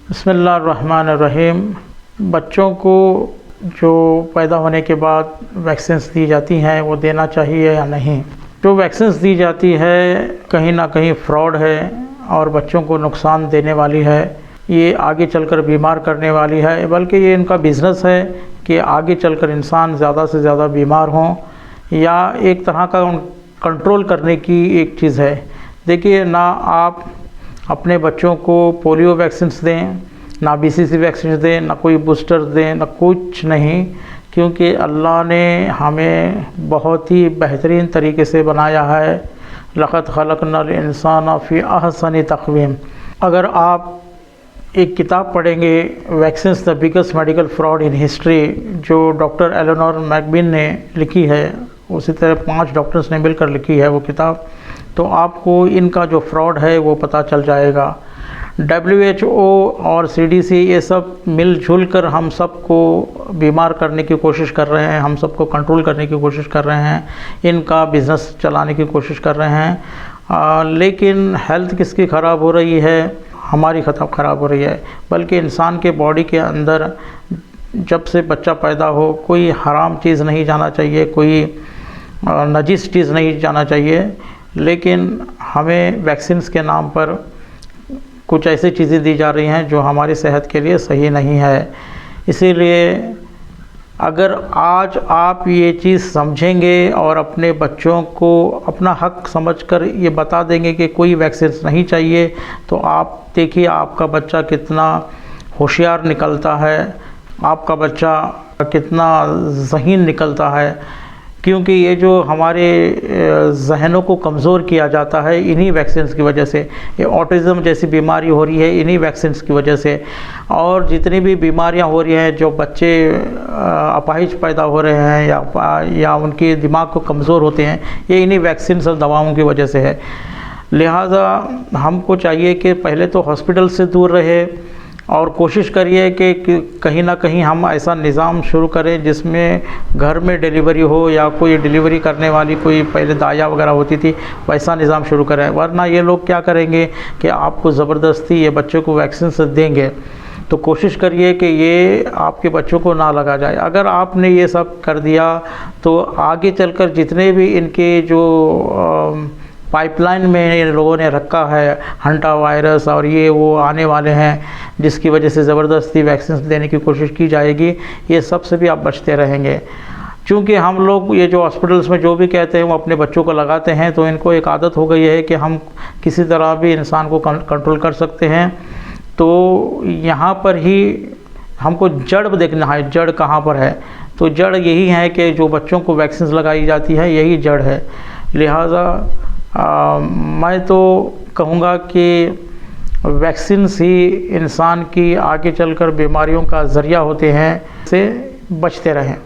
बिस्मिल्लाहिर्रहमानिर्रहीम। बच्चों को जो पैदा होने के बाद वैक्सीन्स दी जाती हैं वो देना चाहिए या नहीं। जो वैक्सीन्स दी जाती है कहीं ना कहीं फ्रॉड है और बच्चों को नुकसान देने वाली है। ये आगे चलकर बीमार करने वाली है, बल्कि ये इनका बिज़नेस है कि आगे चलकर इंसान ज़्यादा से ज़्यादा बीमार हों, या एक तरह का कंट्रोल करने की एक चीज़ है। देखिए, ना आप अपने बच्चों को पोलियो वैक्सीन्स दें, ना बीसीजी वैक्सीन दें, ना कोई बूस्टर दें, ना कुछ नहीं, क्योंकि अल्लाह ने हमें बहुत ही बेहतरीन तरीके से बनाया है। लक़द ख़लक़नल इंसान फ़ी अहसनि तक़वीम। अगर आप एक किताब पढ़ेंगे, vaccines the biggest medical fraud in history, जो डॉक्टर एलेनोर मैकबिन ने लिखी है, उसी तरह 5 डॉक्टर्स ने मिलकर लिखी है वो किताब, तो आपको इनका जो फ्रॉड है वो पता चल जाएगा। WHO और CDC ये सब मिलजुल कर हम सबको बीमार करने की कोशिश कर रहे हैं, हम सबको कंट्रोल करने की कोशिश कर रहे हैं, इनका बिज़नेस चलाने की कोशिश कर रहे हैं। लेकिन हेल्थ किसकी ख़राब हो रही है? हमारी ख़राब हो रही है। बल्कि इंसान के बॉडी के अंदर जब से बच्चा पैदा हो, कोई हराम चीज़ नहीं जाना चाहिए, कोई नजीस चीज़ नहीं जाना चाहिए, लेकिन हमें वैक्सीन्स के नाम पर कुछ ऐसी चीज़ें दी जा रही हैं जो हमारी सेहत के लिए सही नहीं है। इसीलिए अगर आज आप ये चीज़ समझेंगे और अपने बच्चों को अपना हक समझकर ये बता देंगे कि कोई वैक्सीन्स नहीं चाहिए, तो आप देखिए आपका बच्चा कितना होशियार निकलता है, आपका बच्चा कितना ज़हीन निकलता है। क्योंकि ये जो हमारे जहनों को कमज़ोर किया जाता है इन्हीं वैक्सीन्स की वजह से, ये ऑटिज़म जैसी बीमारी हो रही है इन्हीं वैक्सीन्स की वजह से, और जितनी भी बीमारियां हो रही हैं, जो बच्चे अपाहिज पैदा हो रहे हैं या उनके दिमाग को कमज़ोर होते हैं, ये इन्हीं वैक्सीन्स और दवाओं की वजह से है। लिहाजा हमको चाहिए कि पहले तो हॉस्पिटल से दूर रहे और कोशिश करिए कि कहीं ना कहीं हम ऐसा निज़ाम शुरू करें जिसमें घर में डिलीवरी हो, या कोई डिलीवरी करने वाली कोई पहले दाया वगैरह होती थी, वैसा निज़ाम शुरू करें। वरना ये लोग क्या करेंगे कि आपको ज़बरदस्ती ये बच्चों को वैक्सीन से देंगे, तो कोशिश करिए कि ये आपके बच्चों को ना लगा जाए। अगर आपने ये सब कर दिया तो आगे चलकर जितने भी इनके जो पाइपलाइन में इन लोगों ने रखा है, हंटा वायरस और ये वो आने वाले हैं, जिसकी वजह से ज़बरदस्ती वैक्सीन देने की कोशिश की जाएगी, ये सब से भी आप बचते रहेंगे। क्योंकि हम लोग ये जो हॉस्पिटल्स में जो भी कहते हैं वो अपने बच्चों को लगाते हैं, तो इनको एक आदत हो गई है कि हम किसी तरह भी इंसान को कंट्रोल कर सकते हैं। तो यहाँ पर ही हमको जड़ देखना है, जड़ कहाँ पर है। तो जड़ यही है कि जो बच्चों को वैक्सीन लगाई जाती है यही जड़ है। लिहाजा मैं तो कहूँगा कि वैक्सीन्स ही इंसान की आगे चलकर बीमारियों का ज़रिया होते हैं, से बचते रहें।